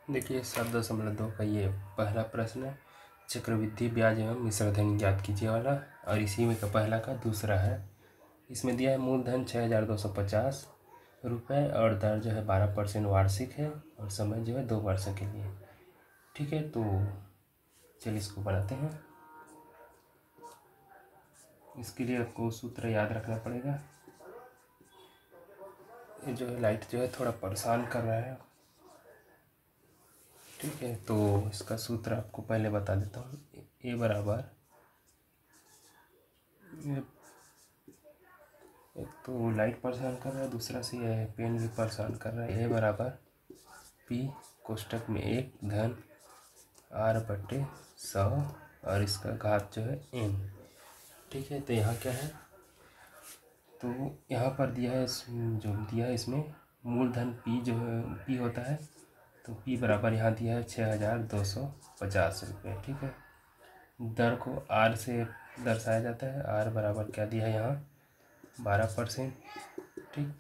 देखिए 7.2 का ये पहला प्रश्न है। चक्रवृद्धि ब्याज एवं मिश्रधन ज्ञात कीजिए वाला, और इसी में का पहला का दूसरा है। इसमें दिया है मूलधन 6250 रुपये और दर जो है 12% वार्षिक है और समय जो है 2 वर्ष के लिए। ठीक है, तो चलिए इसको बनाते हैं। इसके लिए आपको सूत्र याद रखना पड़ेगा। ये जो है लाइट जो है थोड़ा परेशान कर रहा है। ठीक है, तो इसका सूत्र आपको पहले बता देता हूँ। ए बराबर, एक तो लाइट परेशान कर रहा है, दूसरा से यह पेन भी परेशान कर रहा है। ए बराबर पी कोष्टक में 1 धन r/100 और इसका घात जो है n। ठीक है, तो यहाँ क्या है, तो यहाँ पर दिया है, जो दिया है इसमें मूलधन p जो है p होता है, तो p बराबर यहाँ दिया है 6250 रुपये। ठीक है, दर को r से दर्शाया जाता है। r बराबर क्या दिया है यहाँ 12%। ठीक,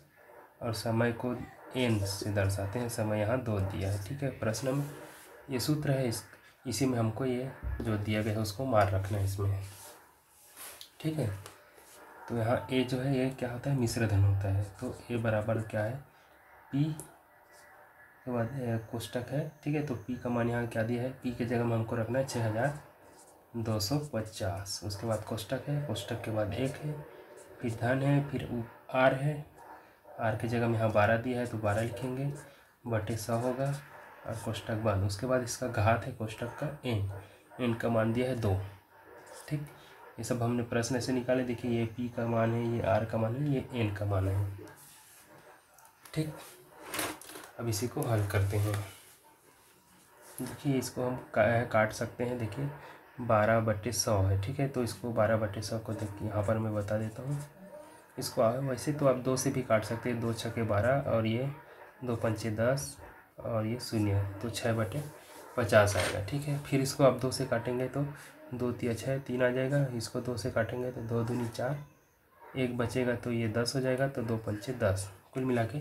और समय को n से दर्शाते हैं। समय यहाँ 2 दिया है। ठीक है, प्रश्न में ये सूत्र है, इसी में हमको ये जो दिया गया है उसको मार रखना है इसमें। ठीक है, तो यहाँ ए जो है ये क्या होता है, मिश्रधन होता है। तो ए बराबर क्या है, पी के बाद कोष्टक है। ठीक है, तो पी का मान यहाँ क्या दिया है, पी के जगह में हमको रखना है 6250। उसके बाद कोष्टक है, कोष्टक के बाद 1 है, फिर धन है, फिर आर है। आर की जगह में यहाँ 12 दिया है तो 12 लिखेंगे, बटे 100 होगा और कोष्टक बंद। उसके बाद इसका घात है कोष्टक का n का मान दिया है 2। ठीक, ये सब हमने प्रश्न से निकाले। देखिए ये p का मान है, ये r का मान है, ये n का मान है। ठीक, अब इसी को हल करते हैं। देखिए इसको हम काट सकते हैं। देखिए 12/100 है। ठीक है, तो इसको 12/100 को देखिए यहाँ पर मैं बता देता हूँ। इसको वैसे तो आप 2 से भी काट सकते हैं, 2 छके 12 और ये 2 पंचे 10 और ये 0, तो 6/50 आएगा। ठीक है, फिर इसको आप 2 से काटेंगे तो 2 तिया 6, 3 आ जाएगा। इसको 2 से काटेंगे तो 2 दूनी 4, 1 बचेगा तो ये 10 हो जाएगा, तो 2 पंचे 10, कुल मिला के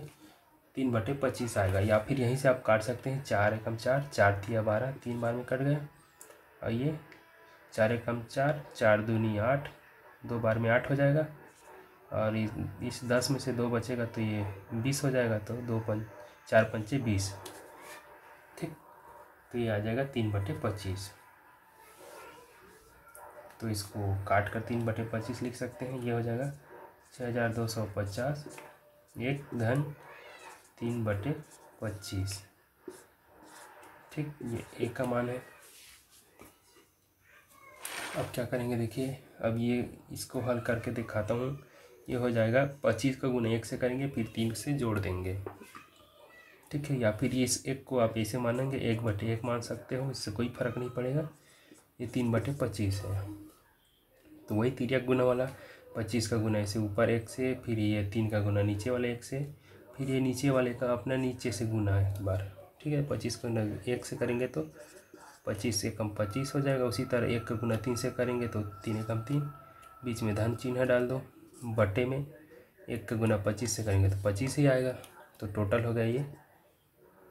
3/25 आएगा। या फिर यहीं से आप काट सकते हैं, 4 एकम 4, 4 तिया 12, 3 बार में कट गए। और ये 4 एकम 4, 4 दूनी 8, 2 बार में 8 हो जाएगा। और इस 10 में से 2 बचेगा तो ये 20 हो जाएगा, तो 4 पंचे 20। ठीक, तो ये आ जाएगा 3/25। तो इसको काट कर 3/25 लिख सकते हैं। ये हो जाएगा 6250 1 धन 3/25। ठीक, ये एक का मान है। अब क्या करेंगे, देखिए अब ये इसको हल करके दिखाता हूँ। ये हो जाएगा 25 का गुना 1 से करेंगे, फिर 3 से जोड़ देंगे। ठीक है, या फिर ये इस 1 को आप ऐसे मानेंगे 1/1 मान सकते हो, इससे कोई फ़र्क नहीं पड़ेगा। ये 3/25 है, तो वही तिर्यक गुना वाला 25 का गुना ऐसे ऊपर 1 से, फिर ये 3 का गुना नीचे वाले 1 से, फिर ये नीचे वाले का अपना नीचे से गुना एक बार। ठीक है, 25 का गुना 1 से करेंगे तो 25 से कम 25 हो जाएगा। उसी तरह 1 का गुना 3 से करेंगे तो 3 एकम 3, बीच में धन चिन्ह डाल दो, बटे में 1 का गुना 25 से करेंगे तो 25 ही आएगा। तो टोटल हो गया ये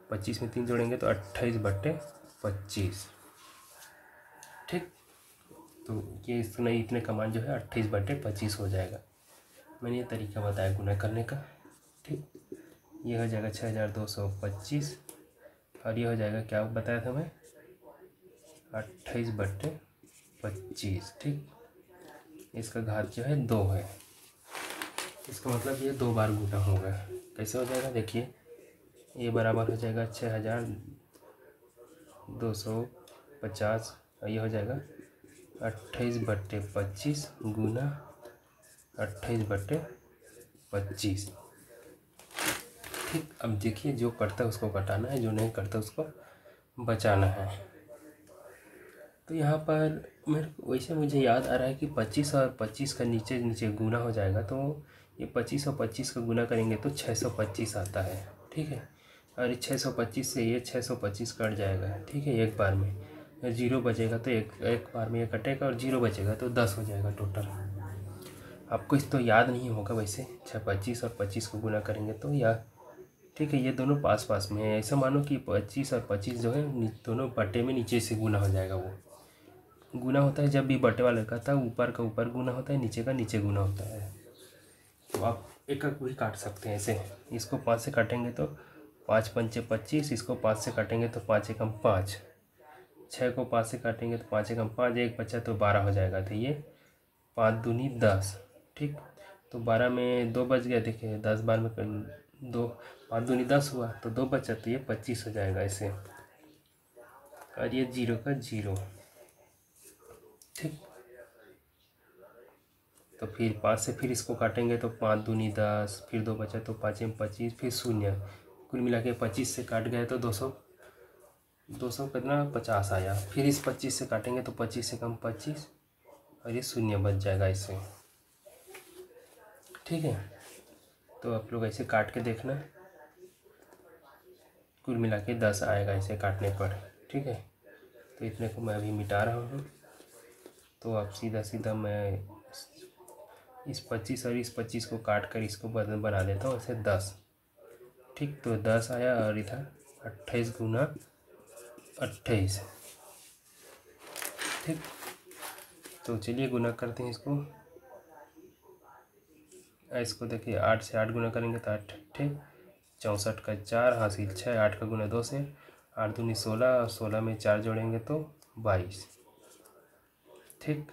25 में 3 जोड़ेंगे तो 28/25। ठीक, तो ये इतने का मान जो है 28/25 हो जाएगा। मैंने ये तरीका बताया गुना करने का। ठीक, ये हो जाएगा 6225 और ये हो जाएगा क्या बताया था मैं, 28/25। ठीक, इसका घात जो है 2 है। इसका मतलब ये 2 बार गुना होगा। कैसे हो जाएगा, देखिए ये बराबर हो जाएगा 6250 और ये हो जाएगा 28/25 गुना 28/25। ठीक, अब देखिए जो करता है उसको घटाना है, जो नहीं करता उसको बचाना है। तो यहाँ पर वैसे मुझे याद आ रहा है कि 25 और 25 का नीचे नीचे गुना हो जाएगा, तो ये 25 और 25 का गुना करेंगे तो 625 आता है। ठीक है, और 625 से ये 625 कट जाएगा। ठीक है, एक बार में 0 बचेगा तो एक बार में ये कटेगा, और 0 बचेगा तो 10 हो जाएगा टोटल। आपको इस तो याद नहीं होगा वैसे, 25 और 25 को गुना करेंगे तो या ठीक है। ये दोनों पास पास में है, ऐसा मानो कि 25 और 25 जो है दोनों बटे में नीचे से गुना हो जाएगा। वो गुना होता है जब भी बटे वाला कहता है, ऊपर का ऊपर गुना होता है, नीचे का नीचे गुना होता है। तो आप एक एक भी काट सकते हैं ऐसे। इसको 5 से काटेंगे तो 5 पंचे 25, इसको 5 से काटेंगे तो 5 एकम 5, 6 को 5 से काटेंगे तो 5 एकम 5, एक बचा तो 12 हो जाएगा। तो ये 5 दूनी 10, ठीक। तो 12 में 2 बच गया, देखिए 10 बार में 2, 5 दूनी 10 हुआ तो 2 बचा, तो ये 25 हो जाएगा ऐसे। और ये 0 का 0, ठीक। तो फिर 5 से फिर इसको काटेंगे तो 5 दूनी 10, फिर 2 बचा तो 5 में 25, फिर 0, कुल मिला के 25 से काट गए तो 200 कितना 50 आया। फिर इस 25 से काटेंगे तो 25 से कम 25, और ये 0 बच जाएगा इससे, ठीक है। तो आप लोग ऐसे काट के देखना, कुल मिला के 10 आएगा ऐसे काटने पर, ठीक है। तो इतने को मैं अभी मिटा रहा हूँ। तो अब सीधा सीधा मैं इस 25 और इस 25 को काट कर इसको बना देता हूँ ऐसे 10, ठीक। तो 10 आया, और इधर 28 गुना 28, ठीक। तो चलिए गुना करते हैं इसको। इसको देखिए 8 से 8 गुना करेंगे तो 8 64 का 4 हासिल 6, 8 का गुना 2 से, 8 दूनी 16, और 16 में 4 जोड़ेंगे तो 22, ठीक।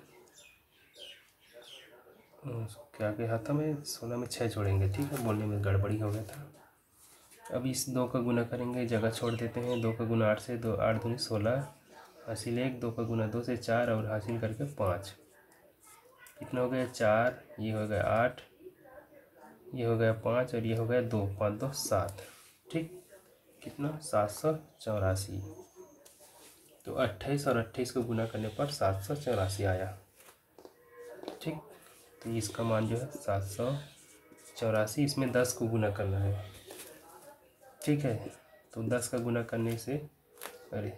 क्या कहा था मैं, 16 में 6 जोड़ेंगे, ठीक है, बोलने में गड़बड़ी हो गया था। अब इस 2 का गुना करेंगे, जगह छोड़ देते हैं। 2 का गुना 8 से, 2 8 दूनी 16 हासिल 1, 2 का गुना 2 से 4, और हासिल करके 5, कितना हो गया 4, ये हो गया 8, ये हो गया 5, और ये हो गया 2, 5 2 7, ठीक। कितना 784। तो 28 और 28 को गुना करने पर 784 आया, ठीक। तो इसका मान जो है 784, इसमें 10 को गुना करना है, ठीक है। तो 10 का गुना करने से, अरे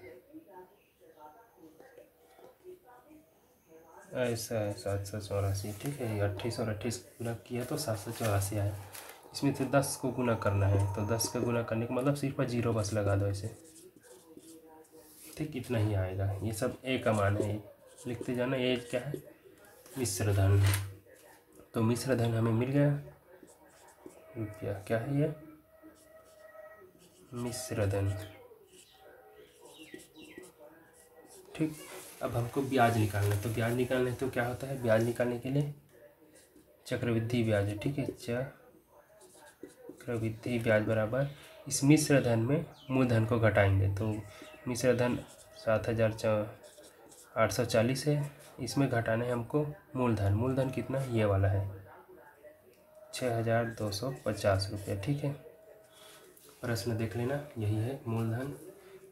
ऐसा है 784, ठीक है। 28 और 28 गुना किया तो 784 आया। इसमें से 10 को गुना करना है, तो 10 का गुना करने का मतलब सिर्फ 0 बस लगा दो ऐसे, ठीक। इतना ही आएगा। ये सब ए का मान है, लिखते जाना। ए क्या है, मिश्र धन। तो मिश्र धन हमें मिल गया रुपया। क्या है ये, मिश्र धन, ठीक। अब हमको ब्याज निकालना है। तो ब्याज निकालना है तो क्या होता है, ब्याज निकालने के लिए चक्रवृद्धि ब्याज है, ठीक है। चक्रवृद्धि ब्याज बराबर इस मिश्र धन में मूलधन को घटाएंगे। तो मिश्र धन 7,840 है, इसमें घटाना है हमको मूलधन। मूलधन कितना, ये वाला है 6,250 रुपये, ठीक है। प्रश्न देख लेना, यही है मूलधन।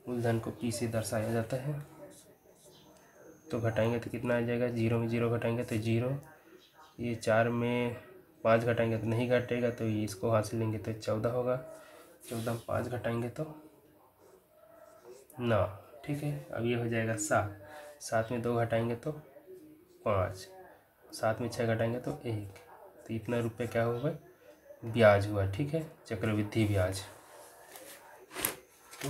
मूलधन को पी से दर्शाया जाता है। तो घटाएंगे तो कितना आ जाएगा, 0 में 0 घटाएंगे तो 0, ये 4 में 5 घटाएंगे तो नहीं घटेगा, तो ये इसको हासिल लेंगे तो 14 होगा। 14 में 5 घटाएंगे तो 9, ठीक है। अब ये हो जाएगा 7, 7 में 2 घटाएंगे तो 5, 7 में 6 घटाएंगे तो 1। तो इतना रुपये क्या हुआ, ब्याज हुआ, ठीक है, चक्रवृद्धि ब्याज। तो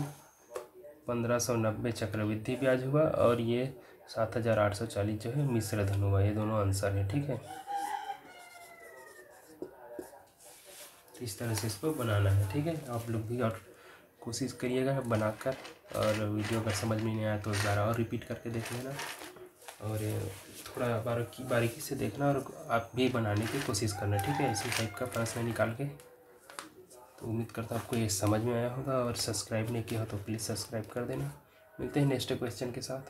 1590 चक्रवृद्धि ब्याज हुआ, और ये 7,840 जो है मिश्र धन हुआ। ये दोनों आंसर है, ठीक है। इस तरह से इसको बनाना है, ठीक है। आप लोग भी और कोशिश करिएगा बनाकर, और वीडियो अगर समझ में नहीं आया तो ज़रा और रिपीट करके देख लेना, और थोड़ा बारीकी से देखना, और आप भी बनाने की कोशिश करना, ठीक है, इसी टाइप का प्रश्न निकाल के। तो उम्मीद करता हूँ आपको ये समझ में आया होगा, और सब्सक्राइब नहीं किया हो तो प्लीज़ सब्सक्राइब कर देना। मिलते हैं नेक्स्ट क्वेश्चन के साथ।